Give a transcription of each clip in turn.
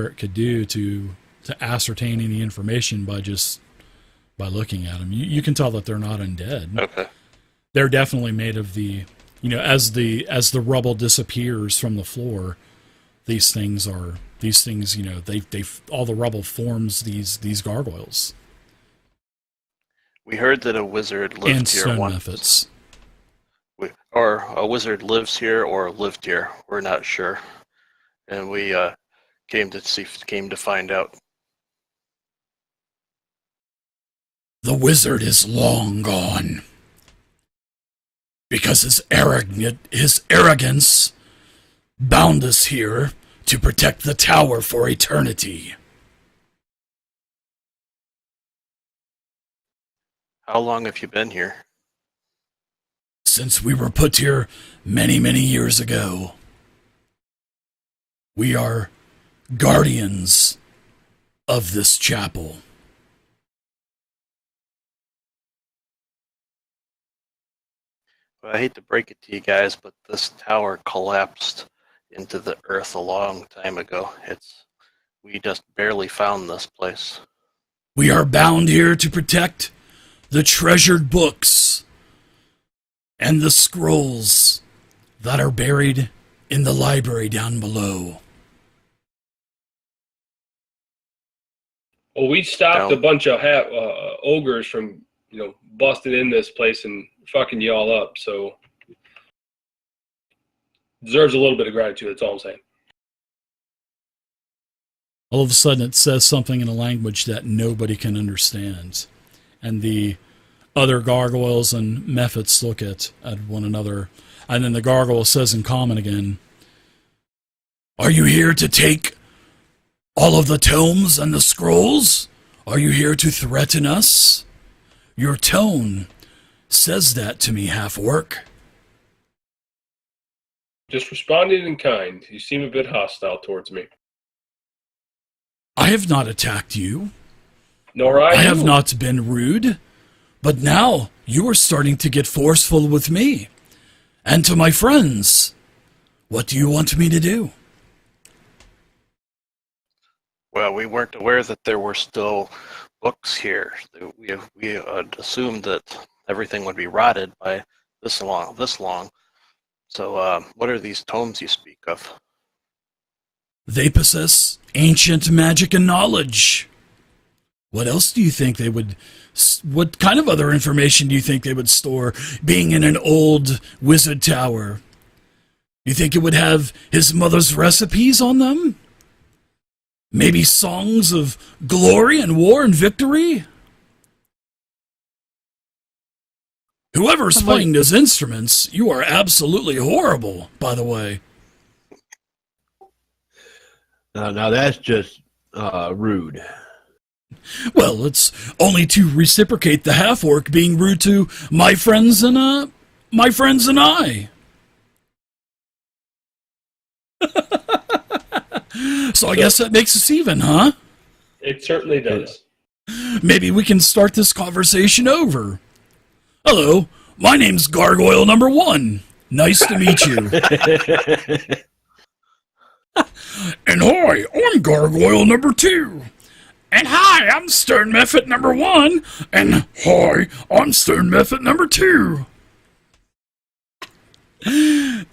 it could do to ascertain any information by looking at them. You can tell that they're not undead. Okay. They're definitely made of the, as the rubble disappears from the floor, these things, they all the rubble forms these gargoyles. We heard that a wizard lived And here stone once. methods. Or a wizard lives here or lived here. We're not sure. And we came to find out. The wizard is long gone. Because his arrogance bound us here to protect the tower for eternity. How long have you been here? Since we were put here many, many years ago. We are guardians of this chapel. Well, I hate to break it to you guys, but this tower collapsed into the earth a long time ago. We just barely found this place. We are bound here to protect the treasured books and the scrolls that are buried in the library down below. Well, we stopped a bunch of ogres from, busting in this place and fucking you all up, so deserves a little bit of gratitude, that's all I'm saying. All of a sudden it says something in a language that nobody can understand. And the other gargoyles and mephits look at one another. And then the gargoyle says in common again, "Are you here to take all of the tomes and the scrolls? Are you here to threaten us? Your tone says that to me, half-orc." Just responded in kind. You seem a bit hostile towards me. I have not attacked you. Nor I have not been rude. But now you are starting to get forceful with me and to my friends. What do you want me to do? Well, we weren't aware that there were still books here. We had assumed that everything would be rotted by this long. So, what are these tomes you speak of? They possess ancient magic and knowledge. What else do you think they would... What kind of other information do you think they would store being in an old wizard tower? You think it would have his mother's recipes on them? Maybe songs of glory and war and victory? Whoever's playing those instruments, you are absolutely horrible, by the way. Now that's just rude. Well, it's only to reciprocate the half-orc being rude to my friends and I. So I guess that makes us even, huh? It certainly does. Maybe we can start this conversation over. Hello, my name's Gargoyle number 1. Nice to meet you. And hi, I'm Gargoyle number 2. And hi, I'm Stone Mephit number 1. And hi, I'm Stone Mephit number 2.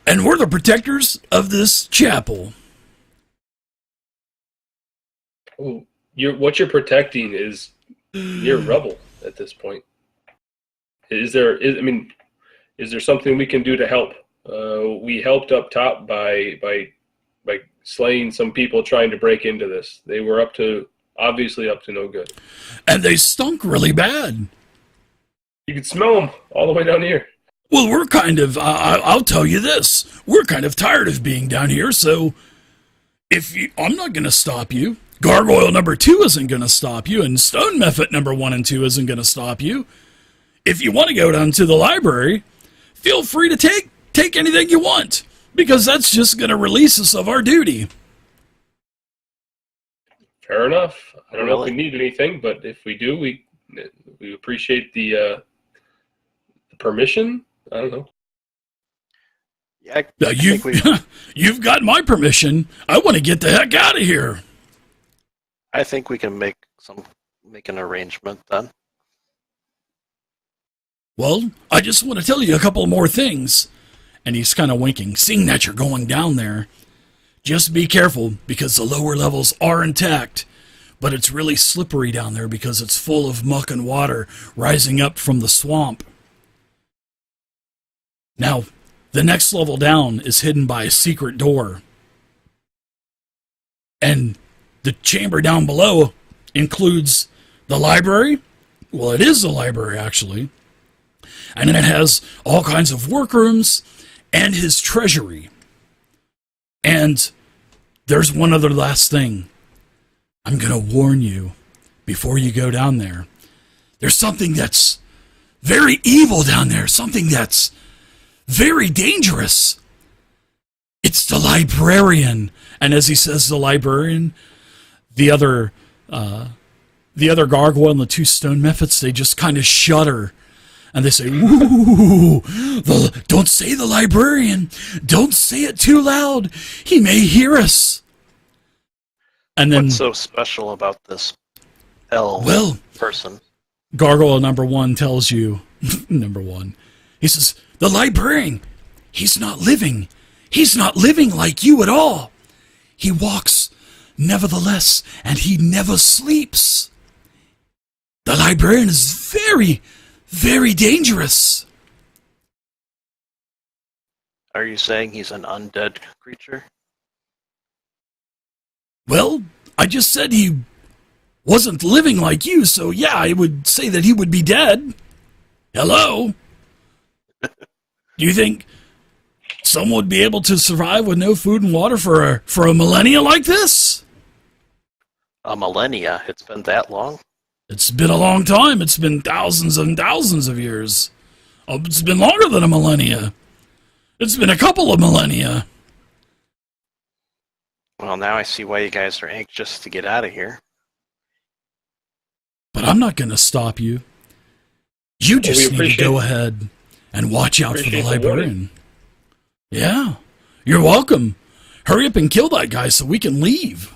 And we're the protectors of this chapel. Oh, what you're protecting is your rubble at this point. Is there something we can do to help? We helped up top by slaying some people trying to break into this. They were obviously up to no good. And they stunk really bad. You could smell them all the way down here. Well, we're kind of, I'll tell you this, we're kind of tired of being down here, so I'm not going to stop you. Gargoyle number 2 isn't going to stop you, and Stone Mephit number 1 and 2 isn't going to stop you. If you want to go down to the library, feel free to take anything you want, because that's just going to release us of our duty. Fair enough. I don't know if we need anything, but if we do, we appreciate the permission. I don't know. Yeah, You've got my permission. I want to get the heck out of here. I think we can make an arrangement then. Well, I just want to tell you a couple more things. And he's kind of winking. Seeing that you're going down there, just be careful because the lower levels are intact. But it's really slippery down there because it's full of muck and water rising up from the swamp. Now, the next level down is hidden by a secret door. And the chamber down below includes the library. Well, it is the library, actually. And then it has all kinds of workrooms and his treasury. And there's one other last thing. I'm going to warn you before you go down there. There's something that's very evil down there. Something that's very dangerous. It's the librarian. And as he says the librarian, the other gargoyle and the two stone mephits, they just kind of shudder. And they say, "Ooh, don't say the librarian. Don't say it too loud. He may hear us." And then, what's so special about this person? Gargoyle number one tells you, number one, he says, the librarian, he's not living. He's not living like you at all. He walks nevertheless, and he never sleeps. The librarian is very, very dangerous. Are you saying he's an undead creature? Well, I just said he wasn't living like you, so yeah, I would say that he would be dead. Hello? Do you think someone would be able to survive with no food and water for a millennia like this? A millennia? It's been that long? It's been a long time. It's been thousands and thousands of years. Oh, it's been longer than a millennia. It's been a couple of millennia. Well, now I see why you guys are anxious to get out of here. But I'm not going to stop you. You just need to go ahead and watch out for the librarian. Yeah, you're welcome. Hurry up and kill that guy so we can leave.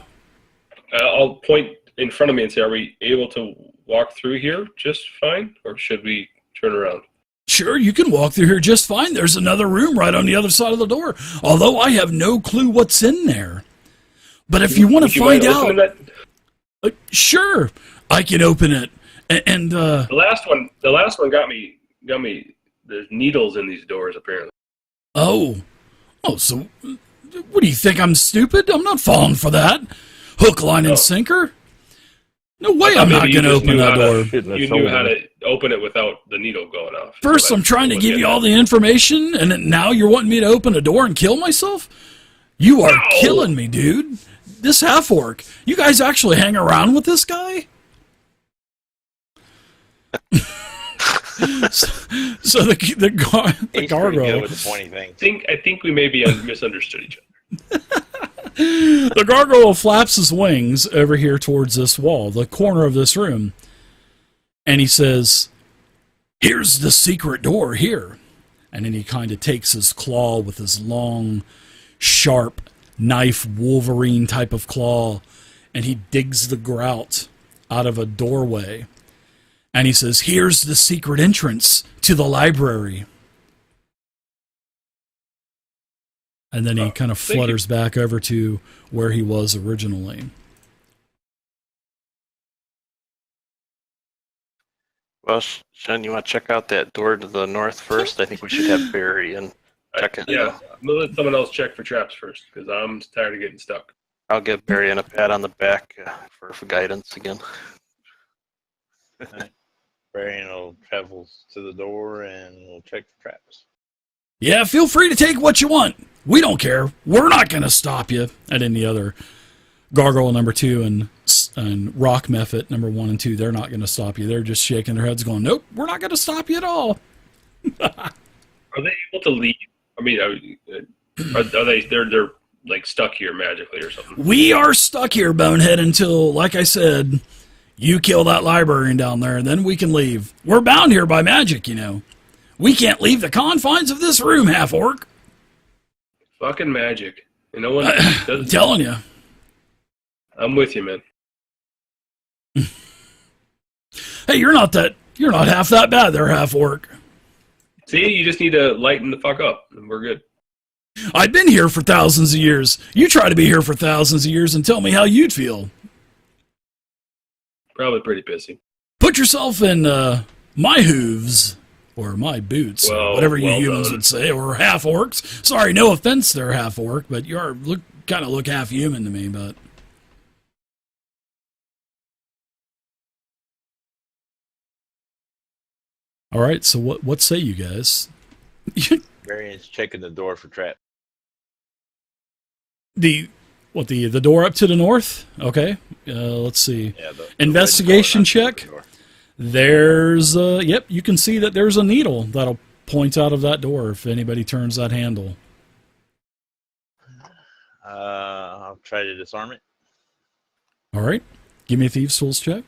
I'll point in front of me and say, are we able to walk through here just fine? Or should we turn around? Sure, you can walk through here just fine. There's another room right on the other side of the door. Although I have no clue what's in there. But if you want to find out... sure, I can open it. And the last one got me. There's needles in these doors, apparently. Oh, so what do you think? I'm stupid? I'm not falling for that. Hook, line, and sinker? No way I'm not going to open that door. You knew how to open it without the needle going off. First, I'm trying to give you all the information, and then now you're wanting me to open a door and kill myself? You are killing me, dude. This half-orc. You guys actually hang around with this guy? so the gargoyle. With the pointy thing. I think we maybe misunderstood each other. The gargoyle flaps his wings over here towards this wall, the corner of this room, and he says, "Here's the secret door here." And then he kind of takes his claw with his long, sharp knife, Wolverine type of claw, and he digs the grout out of a doorway. And he says, "Here's the secret entrance to the library." And then he kind of flutters back over to where he was originally. Well, Shen, you want to check out that door to the north first? I think we should have Barry and check it. Yeah, I'm going to let someone else check for traps first, because I'm tired of getting stuck. I'll give Barry a pat on the back for guidance again. Barry will travel to the door and we'll check for traps. Yeah, feel free to take what you want. We don't care. We're not going to stop you. And then the other gargoyle number 2 and rock mephit number 1 and 2, they're not going to stop you. They're just shaking their heads going, "Nope, we're not going to stop you at all." Are they able to leave? I mean, are they're like stuck here magically or something? We are stuck here, Bonehead, until, like I said, you kill that librarian down there, and then we can leave. We're bound here by magic, you know. We can't leave the confines of this room, half-orc. Fucking magic. You know what? I'm telling you. I'm with you, man. Hey, you're not half that bad. They're half orc. See, you just need to lighten the fuck up, and we're good. I've been here for thousands of years. You try to be here for thousands of years and tell me how you'd feel. Probably pretty busy. Put yourself in my hooves, or my boots, or whatever you humans done. would say, or half orcs. Sorry, no offense, they're half orc, but you are kind of look half human to me. But all right, so what say you guys? Variant's checking the door for trap. The door up to the north? Okay, let's see. Yeah, the Investigation red door, not check. the door. There's yep, you can see that there's a needle that'll point out of that door if anybody turns that handle. I'll try to disarm it. All right, give me a thieves' tools check.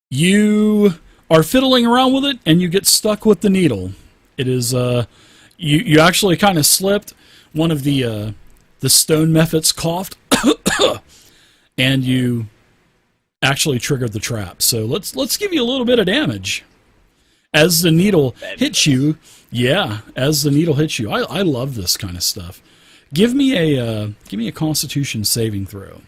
You are fiddling around with it, and you get stuck with the needle. It is you actually kind of slipped. One of the stone methods coughed, and you actually triggered the trap. So let's give you a little bit of damage as the needle hits you. Yeah, as the needle hits you. I love this kind of stuff. Give me a Constitution saving throw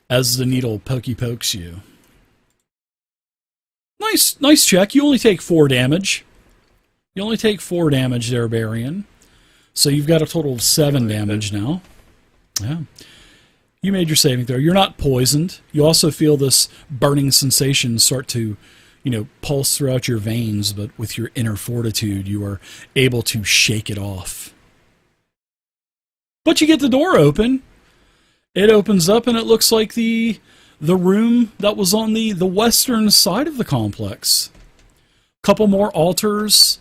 as the needle pokes you. Nice check. You only take 4 damage. You only take 4 damage there, Barian. So you've got a total of 7 damage now. Yeah. You made your saving throw. You're not poisoned. You also feel this burning sensation start to, pulse throughout your veins, but with your inner fortitude, you are able to shake it off. But you get the door open. It opens up, and it looks like the room that was on the western side of the complex. Couple more altars.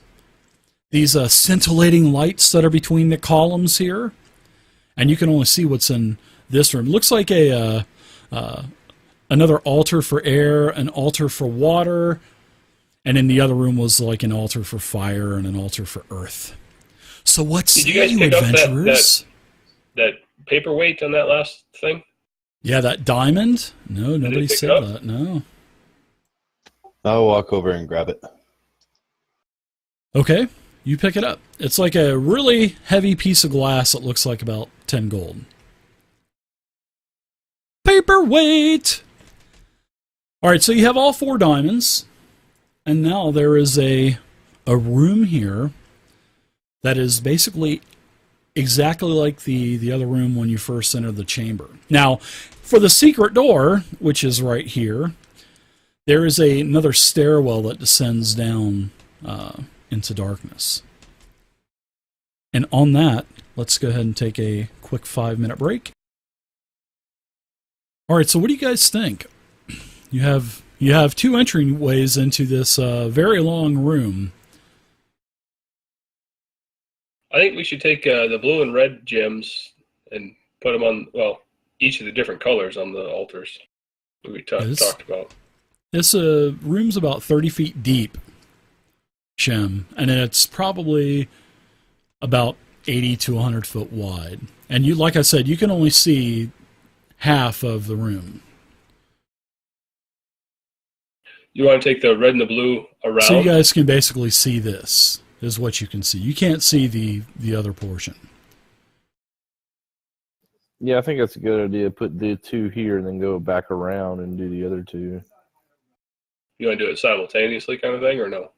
These scintillating lights that are between the columns here. And you can only see what's in this room. Looks like another altar for air, an altar for water, and in the other room was like an altar for fire and an altar for earth. So what's Did you guys pick adventurers? up that paperweight on that last thing? Yeah, that diamond? No, nobody pick said it up? that. No. I'll walk over and grab it. Okay, you pick it up. It's like a really heavy piece of glass that looks like about 10 gold. Paperweight! Alright, so you have all 4 diamonds. And now there is a room here that is basically exactly like the other room when you first entered the chamber. Now, for the secret door, which is right here, there is another stairwell that descends down into darkness. And on that, let's go ahead and take a quick 5-minute break. All right, so what do you guys think? You have 2 entryways into this very long room. I think we should take the blue and red gems and put them on, each of the different colors on the altars that we talked about. This room's about 30 feet deep, Shem, and it's probably about 80 to 100 foot wide. And you, like I said, you can only see half of the room. You want to take the red and the blue around? So you guys can basically see this, is what you can see. You can't see the other portion. Yeah, I think that's a good idea. Put the 2 here and then go back around and do the other 2. You want to do it simultaneously kind of thing, or no?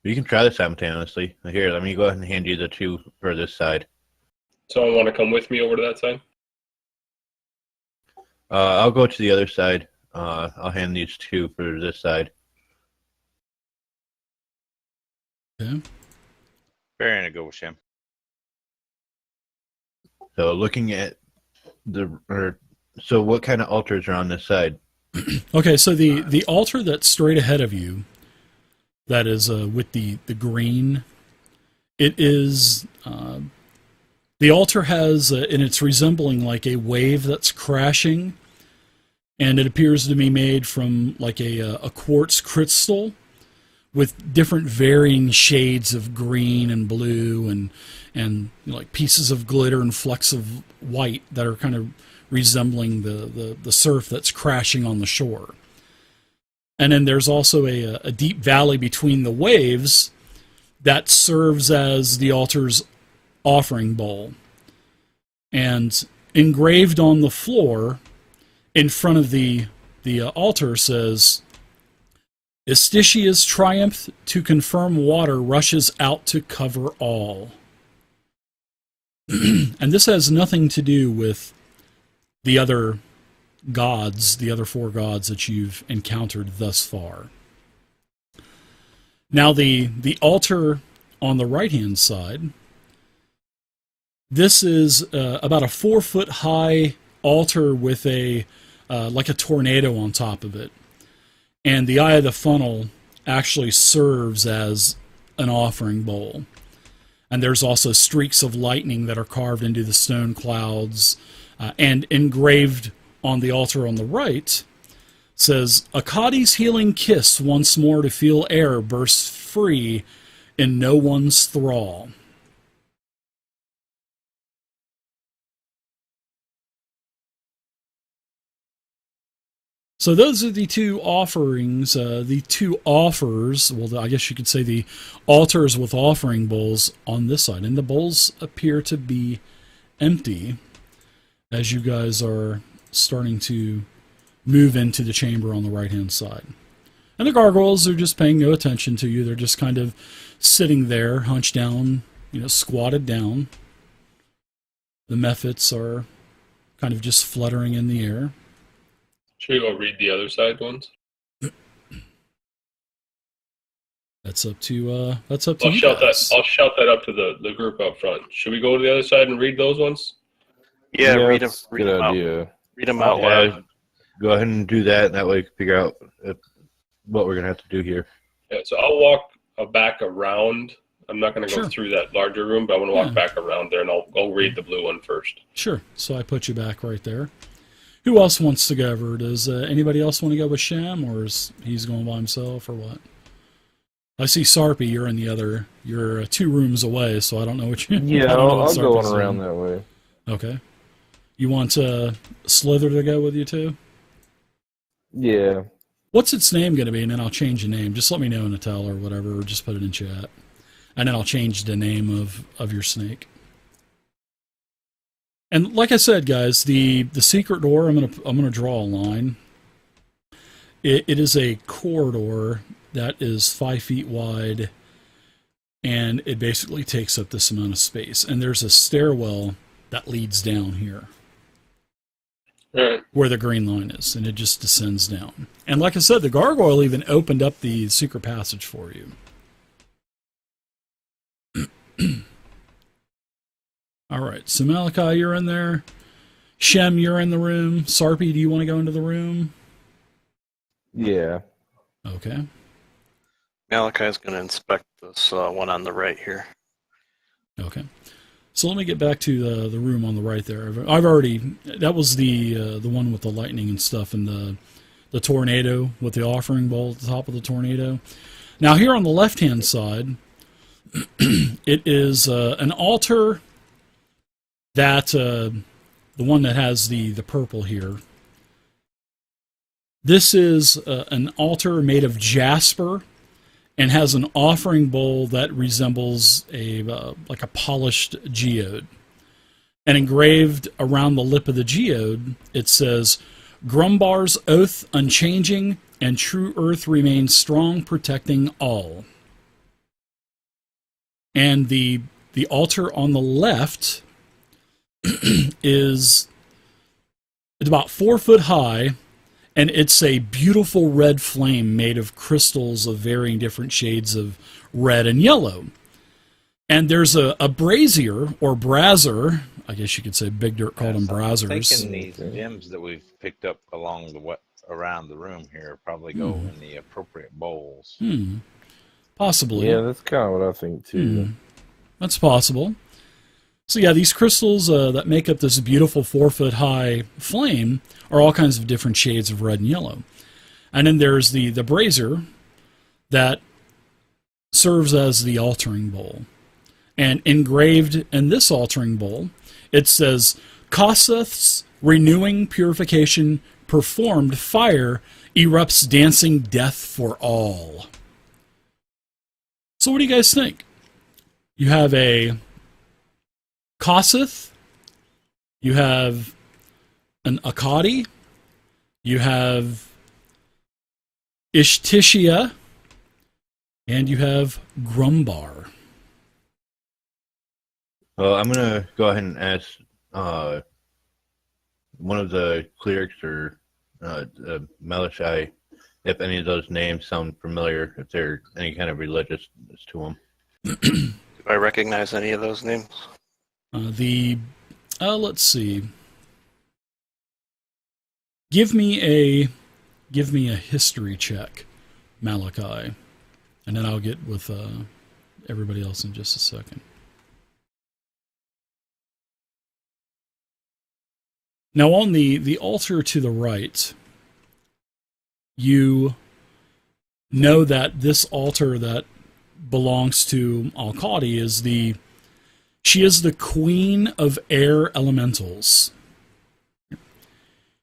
You can try this simultaneously. Here, let me go ahead and hand you the 2 for this side. Someone want to come with me over to that side? I'll go to the other side. I'll hand these 2 for this side. Okay. Variant to go with Shem. So looking at so what kind of altars are on this side? Okay, so the altar that's straight ahead of you, that is with the green, it is the altar has and it's resembling like a wave that's crashing, and it appears to be made from like a quartz crystal with different varying shades of green and blue and you know, like pieces of glitter and flecks of white that are kind of resembling the surf that's crashing on the shore. And then there's also a deep valley between the waves that serves as the altar's offering bowl. And engraved on the floor in front of the altar says, Estitia's triumph to confirm water rushes out to cover all. And this has nothing to do with the other gods, the other 4 gods that you've encountered thus far. Now the altar on the right-hand side, this is about a 4-foot high altar with a like a tornado on top of it. And the eye of the funnel actually serves as an offering bowl. And there's also streaks of lightning that are carved into the stone clouds. And engraved on the altar on the right says, Akkadi's healing kiss once more to feel air bursts free in no one's thrall. So those are the 2 offerings, the 2 offers, well, I guess you could say the altars with offering bowls on this side. And the bowls appear to be empty as you guys are starting to move into the chamber on the right-hand side. And the gargoyles are just paying no attention to you. They're just kind of sitting there, hunched down, you know, squatted down. The mephits are kind of just fluttering in the air. Should we go read the other side ones? That's up to you guys. I'll shout that up to the group up front. Should we go to the other side and read those ones? Yeah, read them. that's a Read good them out. idea. Read them out loud. Go ahead and do that, and that way we can figure out what we're going to have to do here. Yeah, so I'll walk back around. I'm not going to go Sure. through that larger room, but I want to walk back around there, and I'll read the blue one first. Sure. So I put you back right there. Who else wants to go over? Does anybody else want to go with Shem, or is he's going by himself, or what? I see Sarpy. You're in the other. You're 2 rooms away, so I don't know what you. Yeah, I don't know what I'll go Sarpy's on around doing. that way. Okay. You want Slither to go with you too? Yeah. What's its name going to be? And then I'll change the name. Just let me know in the tell or whatever, or just put it in chat. And then I'll change the name of your snake. And like I said, guys, the secret door, I'm gonna draw a line. It is a corridor that is 5 feet wide, and it basically takes up this amount of space. And there's a stairwell that leads down here, where the green line is, and it just descends down. And like I said, the gargoyle even opened up the secret passage for you. All right, so Malachi, you're in there. Shem, you're in the room. Sarpy, do you want to go into the room? Yeah. Okay. Malachi's going to inspect this one on the right here. Okay. So let me get back to the room on the right there. I've already, that was the one with the lightning and stuff, and the tornado with the offering bowl at the top of the tornado. Now here on the left-hand side, it is an altar that, the one that has the purple here. This is an altar made of jasper and has an offering bowl that resembles like a polished geode. And engraved around the lip of the geode, it says, Grumbar's oath unchanging, and true earth remains strong, protecting all. And the altar on the left is about 4 foot high, and it's a beautiful red flame made of crystals of varying different shades of red and yellow. And there's a brazier, or brazier, I guess you could say Big Dirt called them braziers. I'm thinking these gems that we've picked up around the room here probably go in the appropriate bowls. Possibly. Yeah, that's kind of what I think too. That's possible. So yeah, these crystals that make up this beautiful 4 foot high flame are all kinds of different shades of red and yellow. And then there's the brazier that serves as the altering bowl. And engraved in this altering bowl, it says, Kossuth's renewing purification performed fire erupts dancing death for all. So what do you guys think? You have a Kossuth, you have an Akkadi, you have Ishtishia, and you have Grumbar. Well, I'm gonna go ahead and ask one of the clerics or Melishai if any of those names sound familiar, if they're any kind of religious to them. Do I recognize any of those names? Let's see. Give me a history check, Malachi, and then I'll get with everybody else in just a second. Now on the altar to the right, you know that this altar that belongs to Al-Qadi she is the queen of air elementals.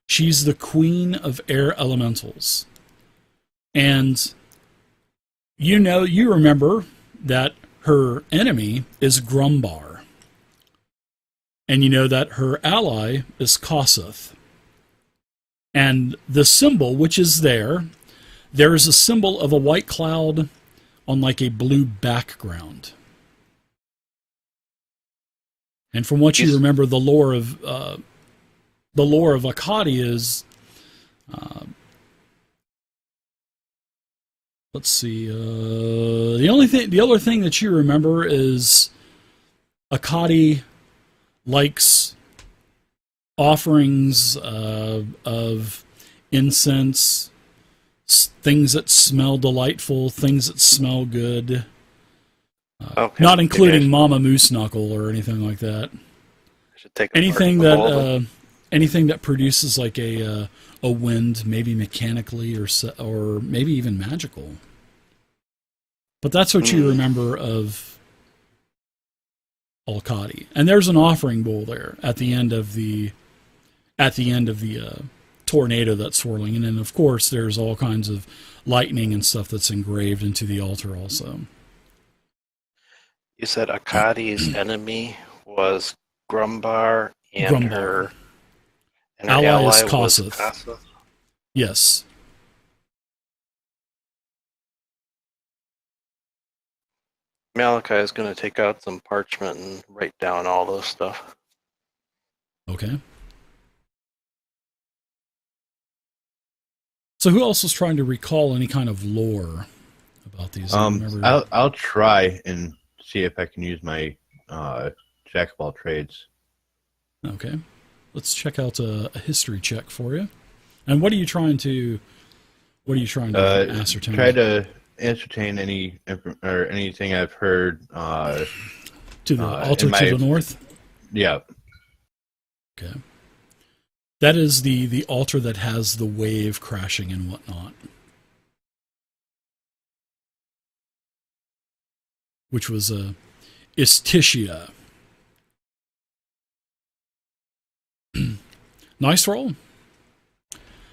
She's the queen of air elementals. And you remember that her enemy is Grumbar. And you know that her ally is Kossuth. And the symbol, which is there is a symbol of a white cloud on like a blue background. And from what you remember, the lore of Akkadi is, let's see, the other thing that you remember is Akkadi likes offerings of incense, things that smell delightful, things that smell good. Okay. Not including Mama Moose Knuckle or anything like that. I should take anything that produces like a wind, maybe mechanically or maybe even magical. But that's what you remember of Al-Qadi. And there's an offering bowl there at the end of the tornado that's swirling, and then of course there's all kinds of lightning and stuff that's engraved into the altar also. You said Akkadi's enemy was Grumbar and her ally is was Kossuth. Kossuth? Yes. Malachi is going to take out some parchment and write down all those stuff. Okay. So who else is trying to recall any kind of lore about these? I'll try and see if I can use my jack of all trades. Okay. Let's check out a history check for you. And what are you trying to ascertain? Try to ascertain anything I've heard to the altar to the north? Yeah. Okay. That is the altar that has the wave crashing and whatnot. Which was Istishia. Nice roll.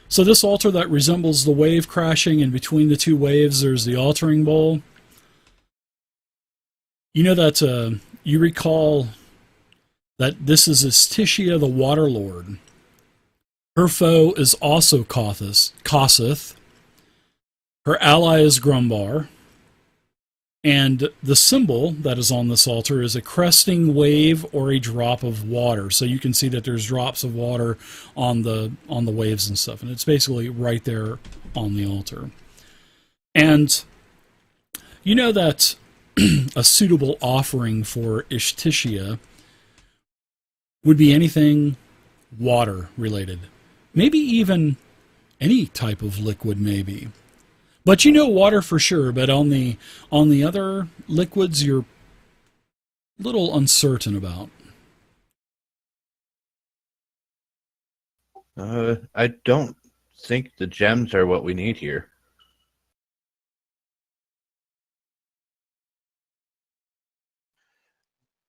So this altar that resembles the wave crashing, and between the two waves there's the altering bowl. You know that you recall that this is Istishia the Water Lord. Her foe is also Kossuth. Her ally is Grumbar. And the symbol that is on this altar is a cresting wave or a drop of water. So you can see that there's drops of water on the waves and stuff. And it's basically right there on the altar. And you know that a suitable offering for Ishtishia would be anything water related. Maybe even any type of liquid, maybe. But you know water for sure, but on the other liquids you're a little uncertain about. I don't think the gems are what we need here.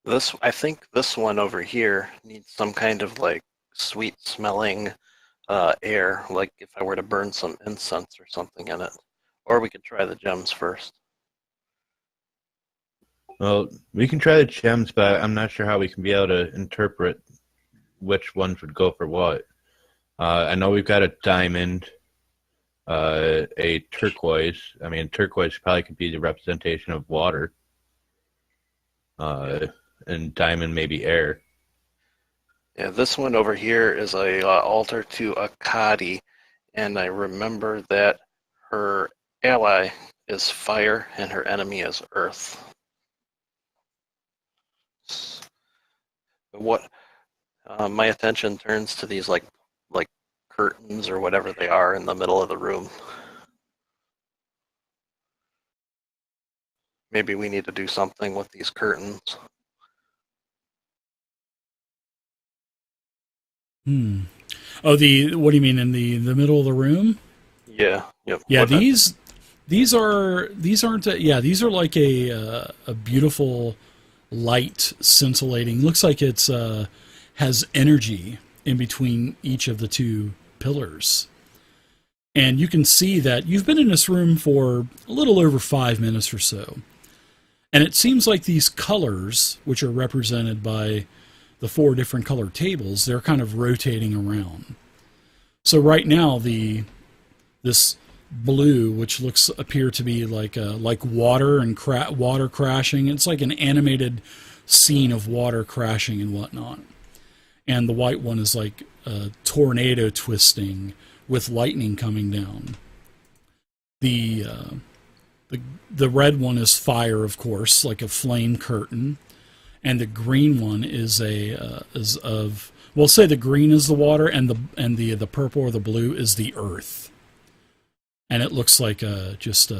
I think this one over here needs some kind of like sweet smelling air, like if I were to burn some incense or something in it. Or we could try the gems first. Well, we can try the gems, but I'm not sure how we can be able to interpret which ones would go for what. I know we've got a diamond, a turquoise. I mean, turquoise probably could be the representation of water. And diamond maybe air. Yeah, this one over here is a altar to Akkadi, and I remember that her ally is fire and her enemy is earth. What my attention turns to these like curtains or whatever they are in the middle of the room. Maybe we need to do something with these curtains. Oh, what do you mean in the middle of the room? Yeah. Yep. Yeah, these aren't these are like a beautiful light scintillating. Looks like it's has energy in between each of the two pillars. And you can see that you've been in this room for a little over 5 minutes or so. And it seems like these colors, which are represented by the 4 different color tables, they're kind of rotating around. So right now, this blue, which appear to be like water and water crashing. It's like an animated scene of water crashing and whatnot. And the white one is like a tornado twisting with lightning coming down. The red one is fire, of course, like a flame curtain. And the green one is we'll say the green is the water, and the purple or the blue is the earth. And it looks like just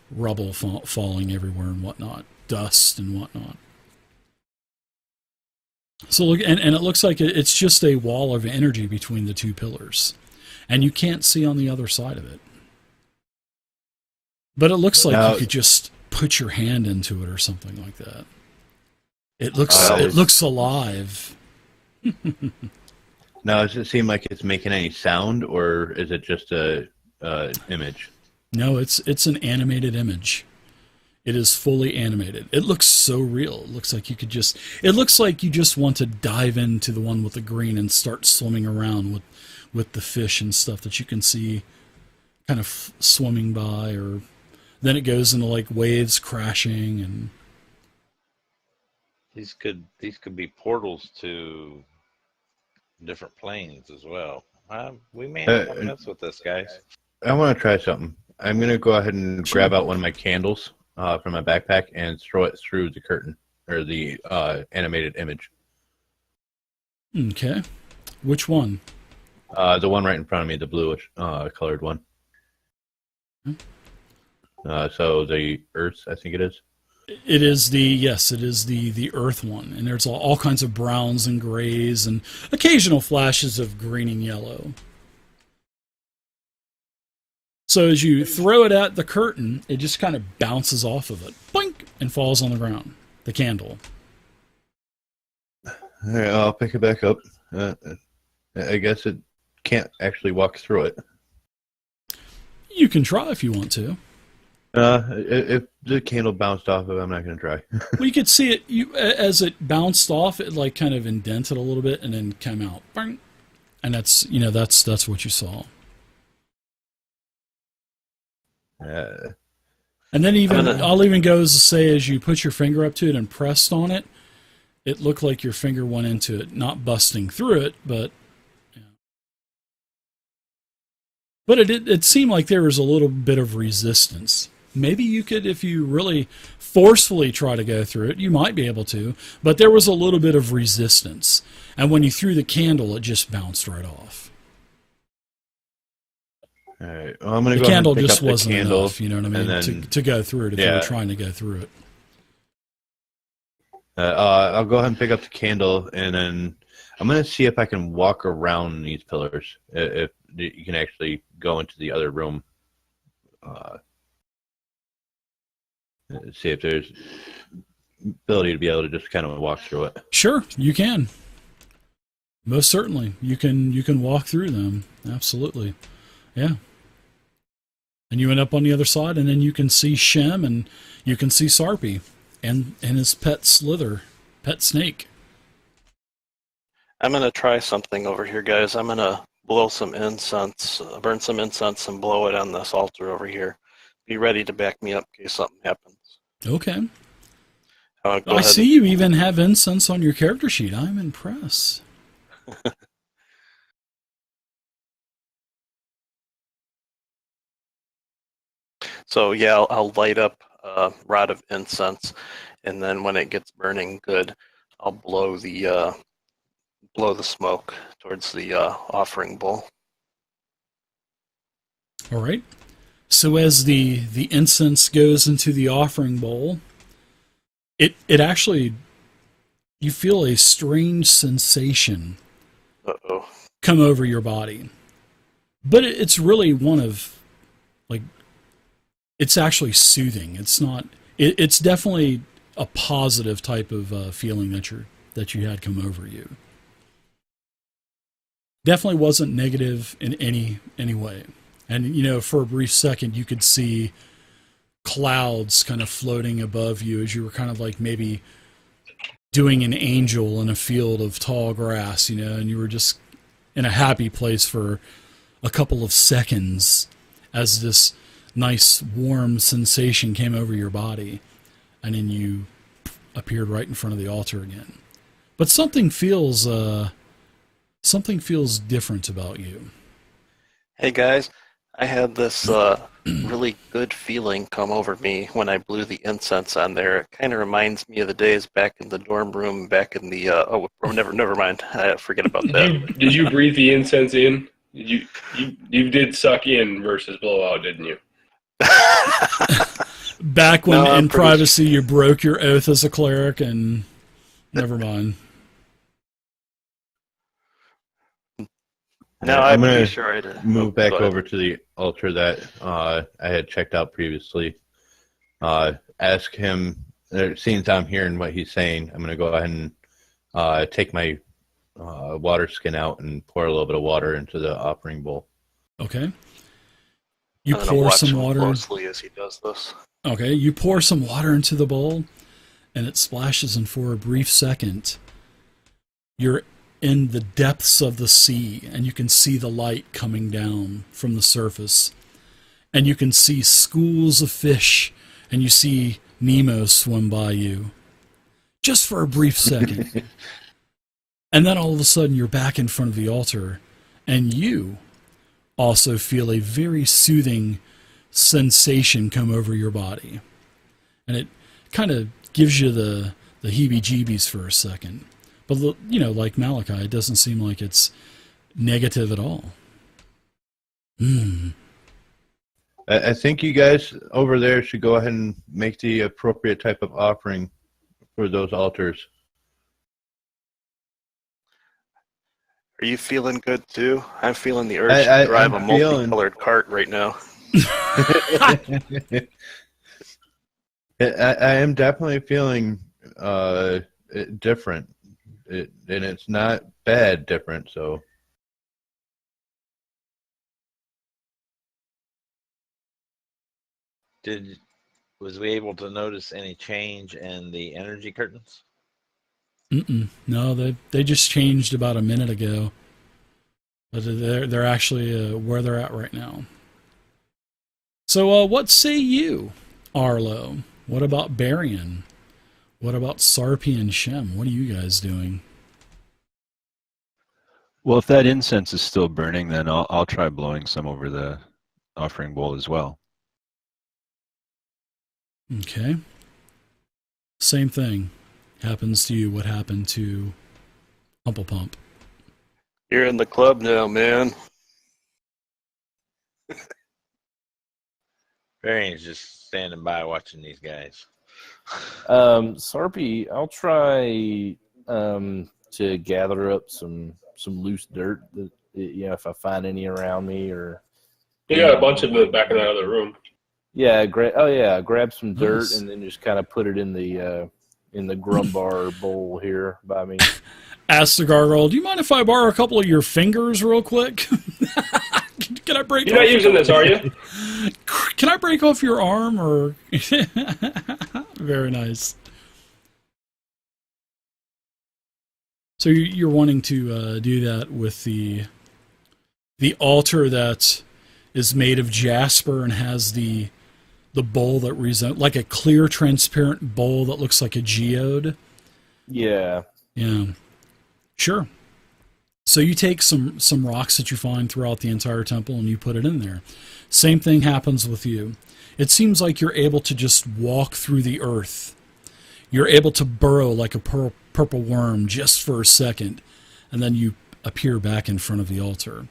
rubble falling everywhere and whatnot, dust and whatnot. So look, and it looks like it's just a wall of energy between the two pillars, and you can't see on the other side of it. But it looks like you could just put your hand into it or something like that. It looks alive. Now, does it seem like it's making any sound, or is it just a image? No, it's an animated image. It is fully animated. It looks so real. It looks like you just want to dive into the one with the green and start swimming around with the fish and stuff that you can see kind of swimming by, or then it goes into like waves crashing, and These could be portals to different planes as well. We may not want to mess with this, guys. I want to try something. I'm going to go ahead and grab out one of my candles from my backpack and throw it through the curtain, or the animated image. Okay. Which one? The one right in front of me, the bluish colored one. So the Earth, I think it is. It is the earth one, and there's all kinds of browns and grays and occasional flashes of green and yellow. So as you throw it at the curtain, it just kind of bounces off of it, boink, and falls on the ground. The candle. All right, I'll pick it back up. I guess it can't actually walk through it. You can try if you want to. If the candle bounced off of it, I'm not going to try. Well, you could see it. As it bounced off, it like kind of indented a little bit and then came out. Bang. And that's what you saw. And then I'll even go as to say, as you put your finger up to it and pressed on it, it looked like your finger went into it, not busting through it, but it seemed like there was a little bit of resistance. Maybe you could, if you really forcefully try to go through it, you might be able to, but there was a little bit of resistance. And when you threw the candle, it just bounced right off. All right. Well, I'm going to go ahead and The candle pick just up the wasn't candle, enough, you know what I mean, then, to go through it if you were trying to go through it. I'll go ahead and pick up the candle, and then I'm going to see if I can walk around these pillars, if you can actually go into the other room. See if there's ability to be able to just kind of walk through it. Sure, you can. Most certainly, you can walk through them. Absolutely, yeah. And you end up on the other side, and then you can see Shem, and you can see Sarpy, and his pet Slither, pet snake. I'm gonna try something over here, guys. I'm gonna blow some incense, burn some incense, and blow it on this altar over here. Be ready to back me up in case something happens. Okay. Go I see you even have incense on your character sheet. I'm impressed. So yeah, I'll light up a rod of incense, and then when it gets burning good, I'll blow the smoke towards the offering bowl. All right. So as the incense goes into the offering bowl, it actually, you feel a strange sensation Uh-oh. come over your body. But it's really one of, like, it's actually soothing. It's not, it's definitely a positive type of feeling that you had come over you. Definitely wasn't negative in any way. And, you know, for a brief second, you could see clouds kind of floating above you as you were kind of like maybe doing an angel in a field of tall grass, you know, and you were just in a happy place for a couple of seconds as this nice warm sensation came over your body, and then you appeared right in front of the altar again. But something feels different about you. Hey guys, I had this really good feeling come over me when I blew the incense on there. It kind of reminds me of the days back in the dorm room, back in the never mind. Forget about that. Did you breathe the incense in? You did suck in versus blow out, didn't you? Back when in privacy you broke your oath as a cleric, and never mind. No, I'm pretty sure I did. Move back over to the altar that I had checked out previously. Ask him, since I'm hearing what he's saying, I'm going to go ahead and take my water skin out and pour a little bit of water into the offering bowl. Okay. You pour some water closely as he does this. Okay, you pour some water into the bowl, and it splashes, and for a brief second, you're in the depths of the sea, and you can see the light coming down from the surface, and you can see schools of fish, and you see Nemo swim by you, just for a brief second. And then all of a sudden, you're back in front of the altar, and you also feel a very soothing sensation come over your body. And it kind of gives you the heebie-jeebies for a second. But, you know, like Malachi, it doesn't seem like it's negative at all. I think you guys over there should go ahead and make the appropriate type of offering for those altars. Are you feeling good too? I'm feeling the urge to drive a multicolored cart right now. I am definitely feeling different, and it's not bad different. So, was we able to notice any change in the energy curtains? No, they just changed about a minute ago. But they're actually where they're at right now. So what say you, Arlo? What about Barian? What about Sarpy and Shem? What are you guys doing? Well, if that incense is still burning, then I'll try blowing some over the offering bowl as well. Okay. Same thing happens to you. What happened to Humplepump? You're in the club now, man. Varian's just standing by watching these guys. Sarpy, I'll try to gather up some loose dirt that, you know, if I find any around me, or You got a bunch of them in the back of that other room. yeah, grab some dirt and then just kind of put it in the in the Grumbar bowl here by me. Ask the gargoyle, do you mind if I borrow a couple of your fingers real quick? Can I break You're not using this, are you? Can I break off your arm? Or Very nice. So you're wanting to do that with the altar that is made of jasper and has the bowl that like a clear, transparent bowl that looks like a geode. Yeah. Yeah. Sure. So you take some rocks that you find throughout the entire temple and you put it in there. Same thing happens with you. It seems like you're able to just walk through the earth. You're able to burrow like a purple worm just for a second, and then you appear back in front of the altar.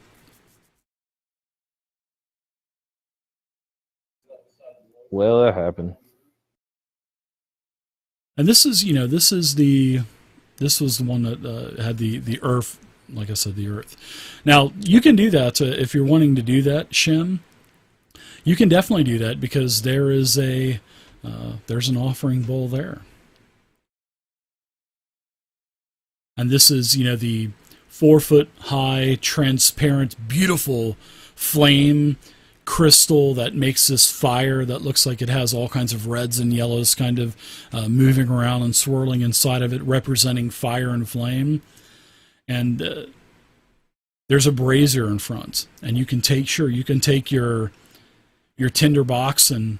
Well, that happened. And this was the one that had the earth, like I said, the earth. Now, you can do that if you're wanting to do that, Shem. You can definitely do that because there is there's an offering bowl there. And this is, the 4-foot high, transparent, beautiful flame crystal that makes this fire that looks like it has all kinds of reds and yellows kind of moving around and swirling inside of it, representing fire and flame. And there's a brazier in front, and you can take your tinder box and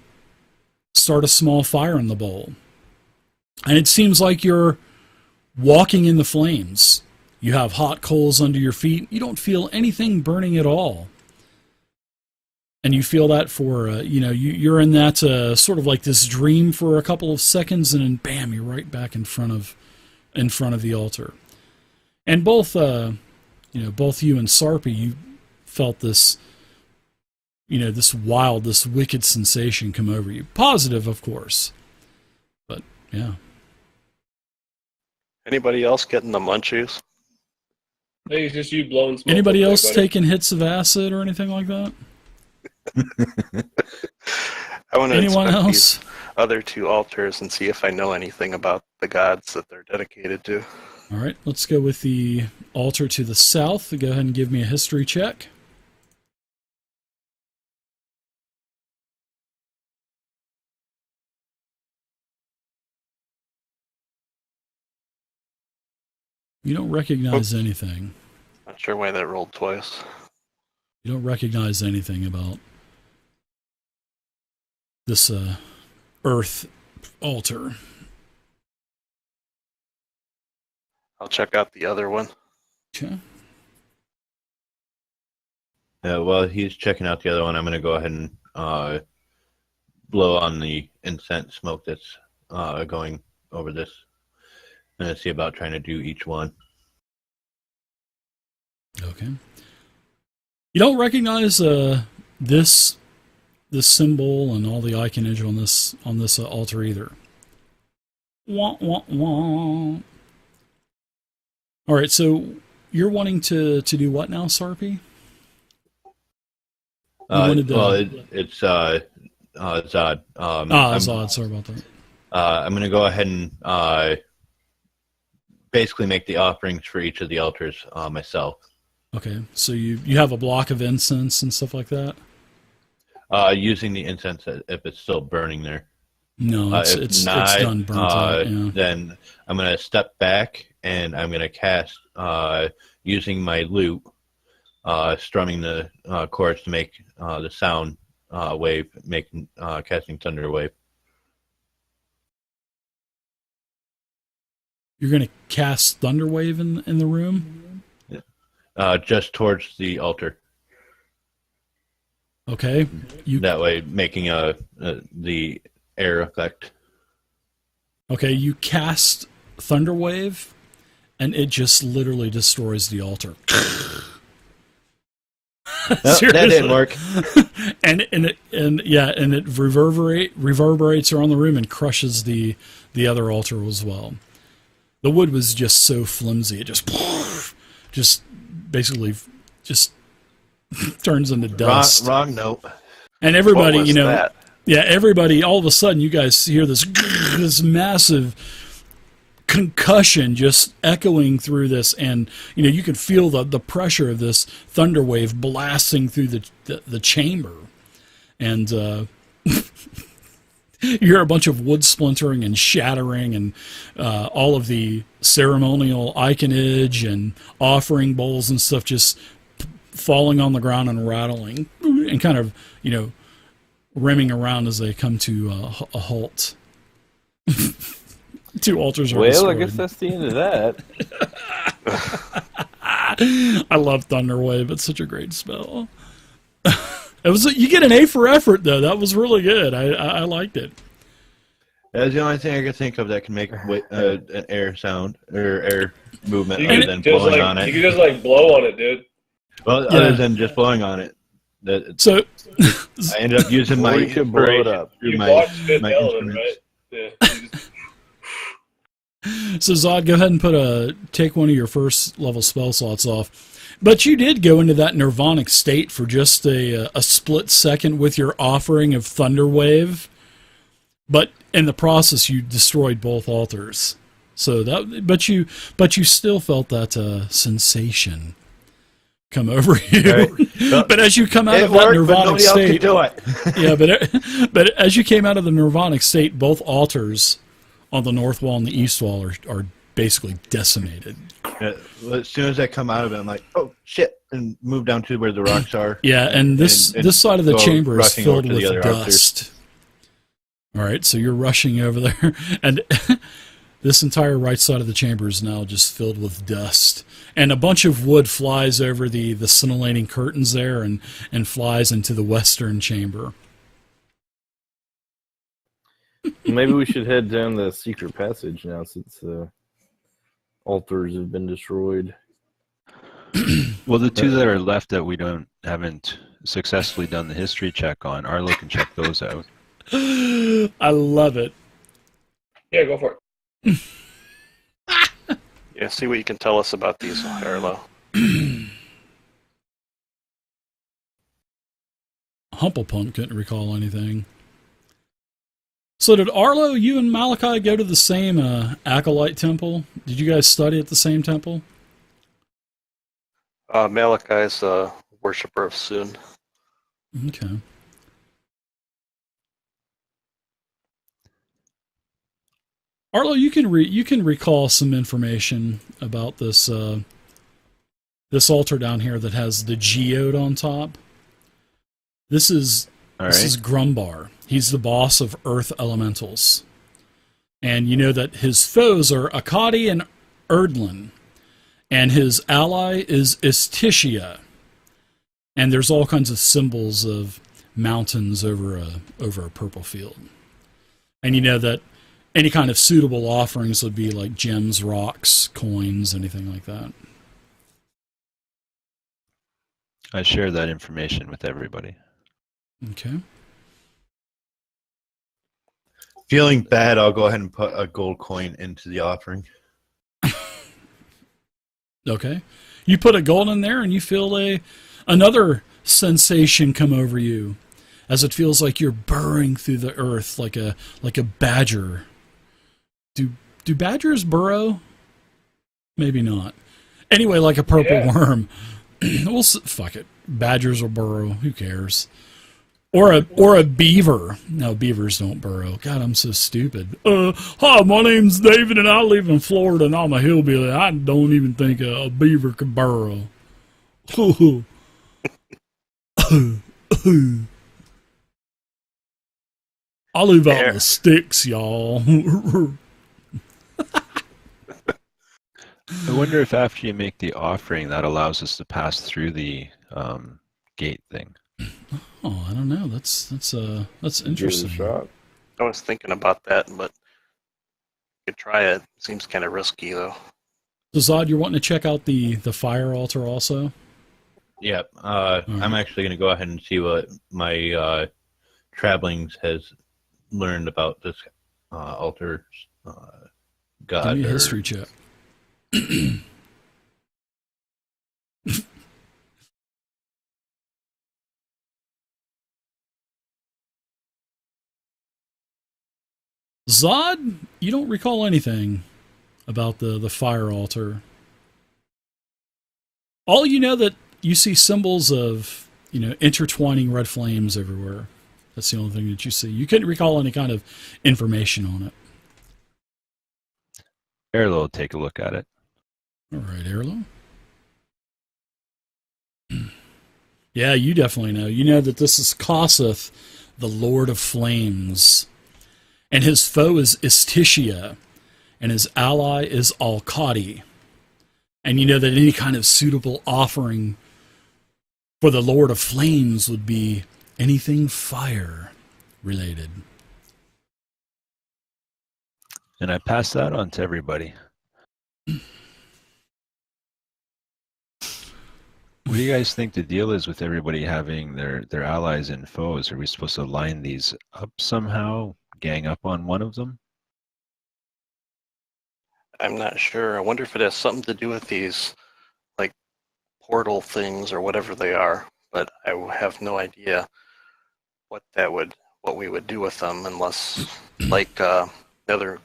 start a small fire in the bowl. And it seems like you're walking in the flames. You have hot coals under your feet. You don't feel anything burning at all. And you feel that for, you're in that sort of like this dream for a couple of seconds, and then bam, you're right back in front of the altar. And both you and Sarpy, you felt this, this wild, this wicked sensation come over you. Positive, of course. But, yeah. Anybody else getting the munchies? I think it's just you blowing smoke. Anybody else taking hits of acid or anything like that? I want to Anyone inspect else? these other two altars and see if I know anything about the gods that they're dedicated to. All right, let's go with the altar to the south. Go ahead and give me a history check. You don't recognize anything. Not sure why that rolled twice. You don't recognize anything about this earth altar. I'll check out the other one. Okay. While he's checking out the other one, I'm going to go ahead and blow on the incense smoke that's going over this. I'm going to see about trying to do each one. Okay. You don't recognize this symbol and all the iconage on this altar either. Wah, wah, wah. All right, so you're wanting to do what now, Sarpy? It's Zod. Zod. Sorry about that. I'm going to go ahead and basically make the offerings for each of the altars myself. Okay, so you have a block of incense and stuff like that? Using the incense if it's still burning there. No, it's done burnt out. Yeah. Then I'm going to step back and I'm going to cast using my lute, strumming the chords to make the sound wave, casting thunder wave. You're going to cast Thunderwave in the room? Just towards the altar. Okay. That way, making the air effect. Okay, you cast Thunderwave, and it just literally destroys the altar. That didn't work. and it reverberates around the room and crushes the other altar as well. The wood was just so flimsy, it just basically turns into dust. Wrong note. And everybody, What was that? everybody, all of a sudden, you guys hear this massive concussion just echoing through this, and you could feel the pressure of this thunder wave blasting through the chamber, and you hear a bunch of wood splintering and shattering, and all of the ceremonial iconage and offering bowls and stuff just falling on the ground and rattling, and kind of rimming around as they come to a halt. 2 altars are destroyed. Well, I guess that's the end of that. I love Thunderwave. It's such a great spell. You get an A for effort, though. That was really good. I liked it. That's the only thing I could think of that can make an air sound or air movement You other could than just blowing on you it. could just blow on it, dude. Well, Yeah. other than just blowing on it. So, I ended up using my Or you could blow it up. through You my, watched Fifth my Element, instruments. right? Yeah. so Zod, go ahead and take one of your first level spell slots off. But you did go into that nirvanic state for just a split second with your offering of Thunderwave. But in the process, you destroyed both altars. So but you still felt that sensation come over you. Right. But as you come out of that nirvanic state, do it. yeah, but as you came out of the nirvanic state, both altars on the north wall and the east wall are basically decimated. Well, as soon as I come out of it, I'm like, oh shit, and move down to where the rocks are. Yeah, and this side of the go chamber is rushing over filled to the with other dust. All right, so you're rushing over there, and this entire right side of the chamber is now just filled with dust. And a bunch of wood flies over the scintillating curtains there and flies into the western chamber. Maybe we should head down the secret passage now, since altars have been destroyed. Well, the 2 that are left that we haven't successfully done the history check on, Arlo can check those out. I love it. Yeah, go for it. Yeah, see what you can tell us about these, Arlo. Humplepump couldn't recall anything. So did Arlo, you and Malachi go to the same acolyte temple? Did you guys study at the same temple? Malachi's a worshiper of Sun. Okay. Arlo, you can recall some information about this this altar down here that has the geode on top. This is Grumbar. He's the boss of Earth Elementals. And you know that his foes are Akkadi and Erdlin. And his ally is Istishia. And there's all kinds of symbols of mountains over a purple field. And you know that any kind of suitable offerings would be like gems, rocks, coins, anything like that. I share that information with everybody. Okay. Feeling bad, I'll go ahead and put a gold coin into the offering. Okay. You put a gold in there and you feel another sensation come over you as it feels like you're burrowing through the earth like a badger. Do badgers burrow? Maybe not. Anyway, like a purple worm. Well, fuck it. Badgers will burrow. Who cares? Or a beaver. No, beavers don't burrow. God, I'm so stupid. Hi, my name's David and I live in Florida and I'm a hillbilly. I don't even think a beaver can burrow. I live out in the sticks, y'all. I wonder if after you make the offering, that allows us to pass through the gate thing. Oh, I don't know. That's interesting. Give it a shot. I was thinking about that, but you could try it. Seems kind of risky, though. So, Zod, you're wanting to check out the fire altar also? Yep. I'm actually going to go ahead and see what my travelings has learned about this altar god. Give me a history check. Zod, you don't recall anything about the fire altar. All you know that you see symbols of, intertwining red flames everywhere. That's the only thing that you see. You couldn't recall any kind of information on it. Erlo will take a look at it. All right, Erlo. Yeah, you definitely know. You know that this is Kossuth, the Lord of Flames. And his foe is Istitia. And his ally is Alkadi. And you know that any kind of suitable offering for the Lord of Flames would be anything fire related. And I pass that on to everybody. What do you guys think the deal is with everybody having their allies and foes? Are we supposed to line these up somehow? Gang up on one of them? I'm not sure. I wonder if it has something to do with these, like, portal things or whatever they are. But I have no idea what we would do with them, unless, like, our other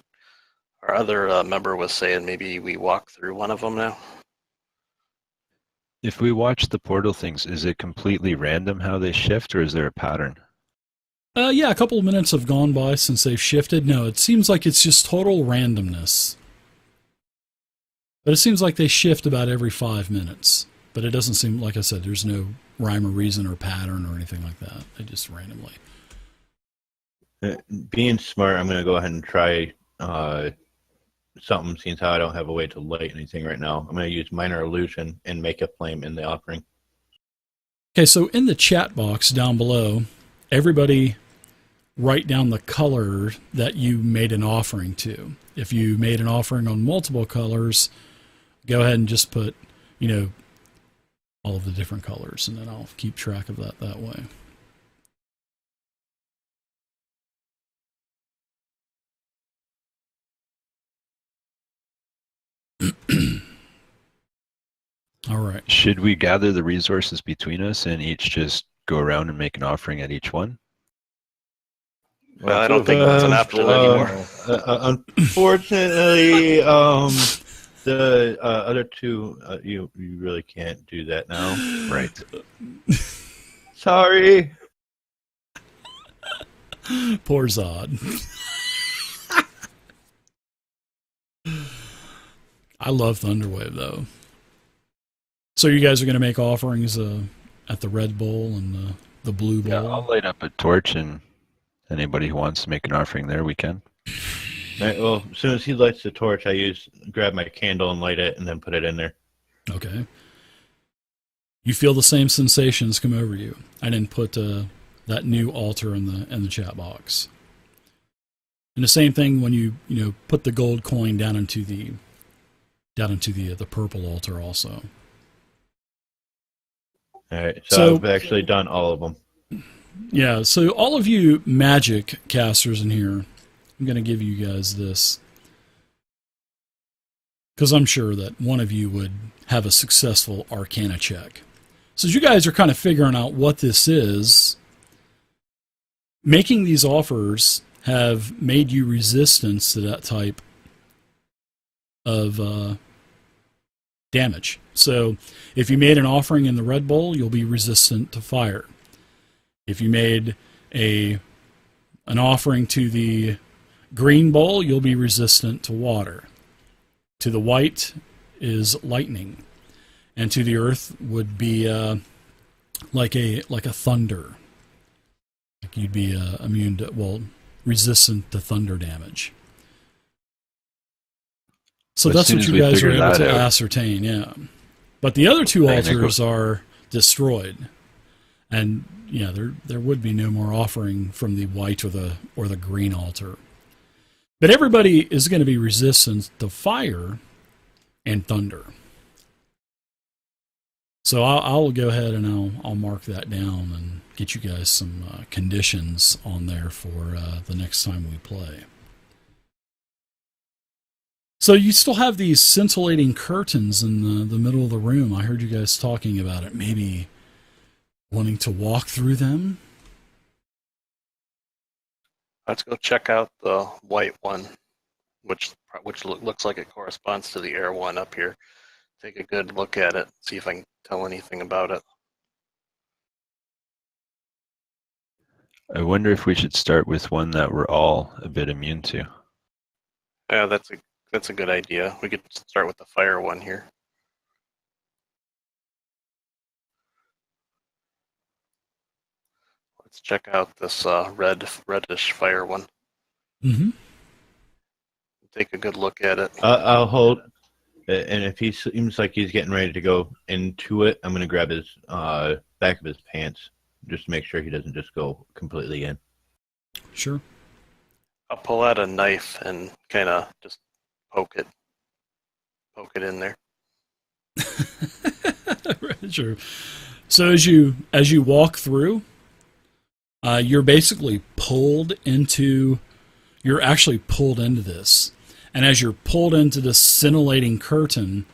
member was saying, maybe we walk through one of them now. If we watch the portal things, is it completely random how they shift, or is there a pattern? Yeah, a couple of minutes have gone by since they've shifted. No, it seems like it's just total randomness. But it seems like they shift about every 5 minutes. But it doesn't seem, like I said, there's no rhyme or reason or pattern or anything like that. They just randomly. Being smart, I'm going to go ahead and try something, since how I don't have a way to light anything right now. I'm going to use minor illusion and make a flame in the offering. Okay, so in the chat box down below, everybody write down the color that you made an offering to. If you made an offering on multiple colors, go ahead and just put, all of the different colors, and then I'll keep track of that way. All right. Should we gather the resources between us and each just go around and make an offering at each one? Well, I don't think that's an option anymore. Unfortunately, the other two, you really can't do that now. Right. Sorry. Poor Zod. I love Thunderwave, though. So you guys are going to make offerings at the Red Bowl and the Blue Bowl? Yeah, I'll light up a torch, and anybody who wants to make an offering there, we can. Right, well, as soon as he lights the torch, I grab my candle and light it, and then put it in there. Okay. You feel the same sensations come over you. I didn't put that new altar in the chat box. And the same thing when you put the gold coin down into the purple altar also. All right, so I've actually done all of them. Yeah, so all of you magic casters in here, I'm going to give you guys this, because I'm sure that one of you would have a successful Arcana check. So as you guys are kind of figuring out what this is, making these offers have made you resistant to that type of damage. So if you made an offering in the Red Bowl, you'll be resistant to fire. If you made an offering to the Green Bowl, you'll be resistant to water. To the white is lightning. And to the earth would be like a thunder. Like you'd be immune to, resistant to thunder damage. So that's what you guys are able to ascertain, yeah. But the other two altars are destroyed. And there would be no more offering from the white or the green altar. But everybody is going to be resistant to fire and thunder. So I'll go ahead and I'll mark that down and get you guys some conditions on there for the next time we play. So you still have these scintillating curtains in the middle of the room. I heard you guys talking about it. Maybe wanting to walk through them? Let's go check out the white one. which looks like it corresponds to the air one up here. Take a good look at it. See if I can tell anything about it. I wonder if we should start with one that we're all a bit immune to. Yeah, that's a good idea. We could start with the fire one here. Let's check out this reddish fire one. Mm-hmm. Take a good look at it. I'll hold, and if he seems like he's getting ready to go into it, I'm going to grab his back of his pants just to make sure he doesn't just go completely in. Sure. I'll pull out a knife and kind of just poke it in there. Sure. So as you walk through, you're basically you're actually pulled into this. And as you're pulled into this scintillating curtain,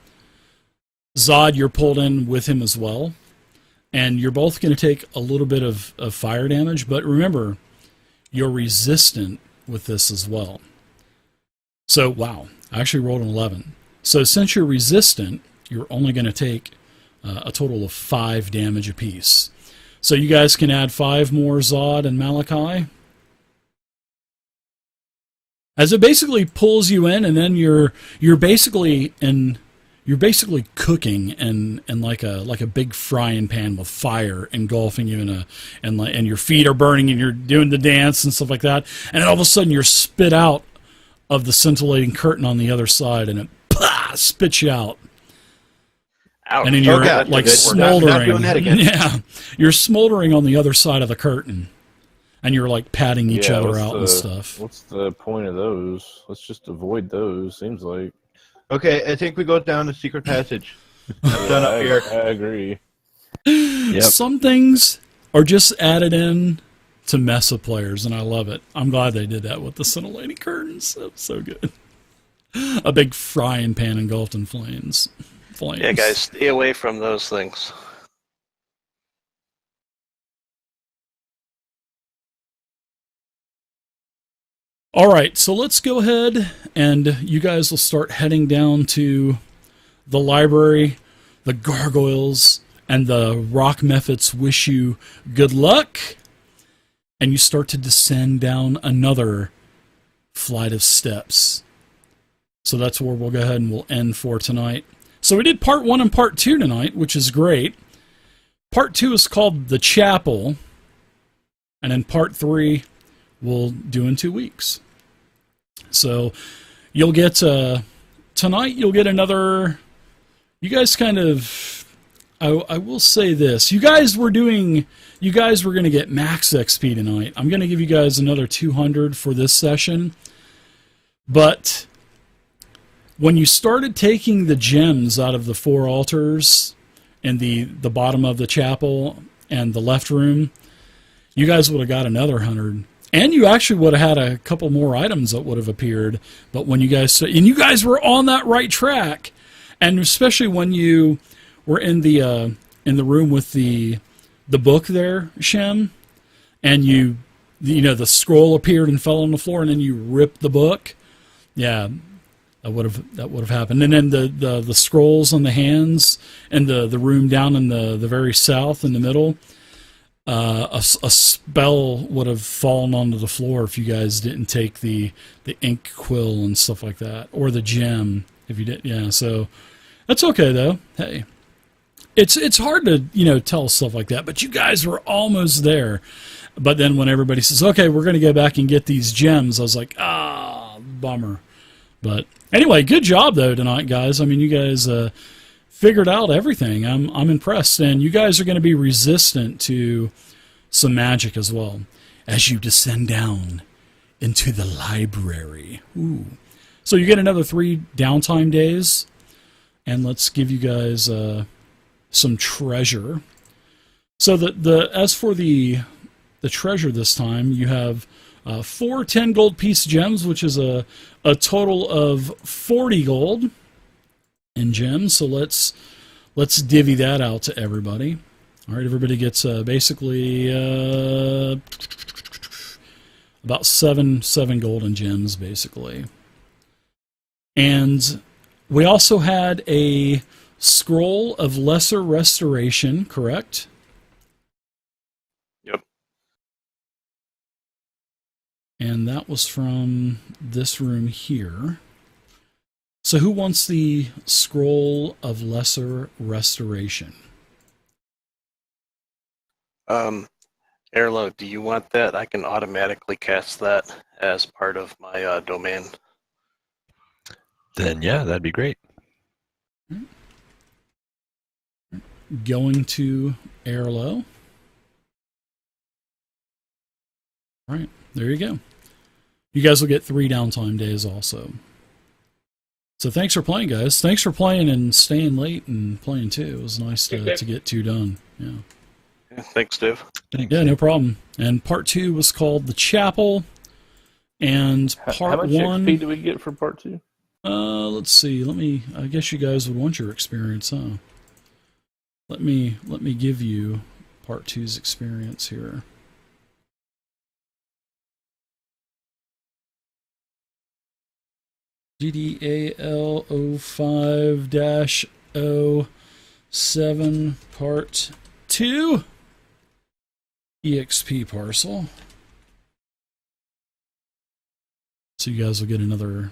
Zod, you're pulled in with him as well. And you're both going to take a little bit of fire damage, but remember, you're resistant with this as well. So, wow, I actually rolled an 11. So since you're resistant, you're only going to take a total of 5 damage apiece. So you guys can add 5 more, Zod and Malachi. As it basically pulls you in, and then you're basically cooking in like a big frying pan with fire engulfing you and your feet are burning and you're doing the dance and stuff like that. And then all of a sudden you're spit out of the scintillating curtain on the other side, and it spits you out. Ouch. And then you're Okay, like good. smoldering. We're not doing that again. Yeah, you're smoldering on the other side of the curtain, and you're like patting each other out and stuff. What's the point of those? Let's just avoid those. Seems like. Okay, I think we go down the secret passage. I'm done up here. I agree. Yep. Some things are just added in to mess with players, and I love it. I'm glad they did that with the scintillating curtains. That was so good. A big frying pan engulfed in flames. Yeah, guys, stay away from those things. All right, so let's go ahead, and you guys will start heading down to the library. The gargoyles and the rock mephits wish you good luck, and you start to descend down another flight of steps. So that's where we'll go ahead and we'll end for tonight. So we did part 1 and part 2 tonight, which is great. Part 2 is called The Chapel, and then part 3 we'll do in 2 weeks. So you'll get, tonight you'll get another, you guys kind of, I will say this, you guys were going to get max XP tonight. I'm going to give you guys another 200 for this session, but when you started taking the gems out of the 4 altars in the bottom of the chapel and the left room, you guys would have got another 100. And you actually would have had a couple more items that would have appeared. But when you guys were on that right track, and especially when you were in the room with the book there, Shem, and the scroll appeared and fell on the floor, and then you ripped the book. Yeah, that would have happened. And then the scrolls on the hands and the room down in the very south in the middle. A spell would have fallen onto the floor if you guys didn't take the ink quill and stuff like that, or the gem if you did. Yeah, so that's okay though. Hey, it's hard to tell stuff like that, but you guys were almost there. But then when everybody says, "Okay, we're going to go back and get these gems," I was like, bummer. But anyway, good job though tonight, guys. I mean, you guys figured out everything. I'm impressed, and you guys are going to be resistant to some magic as well as you descend down into the library. Ooh. So you get another 3 downtime days, and let's give you guys some treasure. So as for the treasure this time, you have 4 10 gold piece gems, which is a total of 40 gold in gems. So let's divvy that out to everybody. All right, everybody gets basically about seven golden gems, basically. And we also had a scroll of lesser restoration, correct? Yep. And that was from this room here. So who wants the scroll of lesser restoration? Airlo, do you want that? I can automatically cast that as part of my domain. Then yeah, that'd be great. Going to Airlo. All right, there you go. You guys will get 3 downtime days also. So thanks for playing, guys. Thanks for playing and staying late and playing too. It was nice to get 2 done. Yeah. Yeah, thanks, Dave. Thanks. Yeah, no problem. And part 2 was called The Chapel. And part how much 1. XP do we get for part 2? Let's see. I guess you guys would want your experience, huh? Let me give you part 2's experience here. DDAL05-07 part 2 EXP parcel. So you guys will get another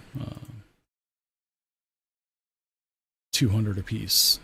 200 apiece.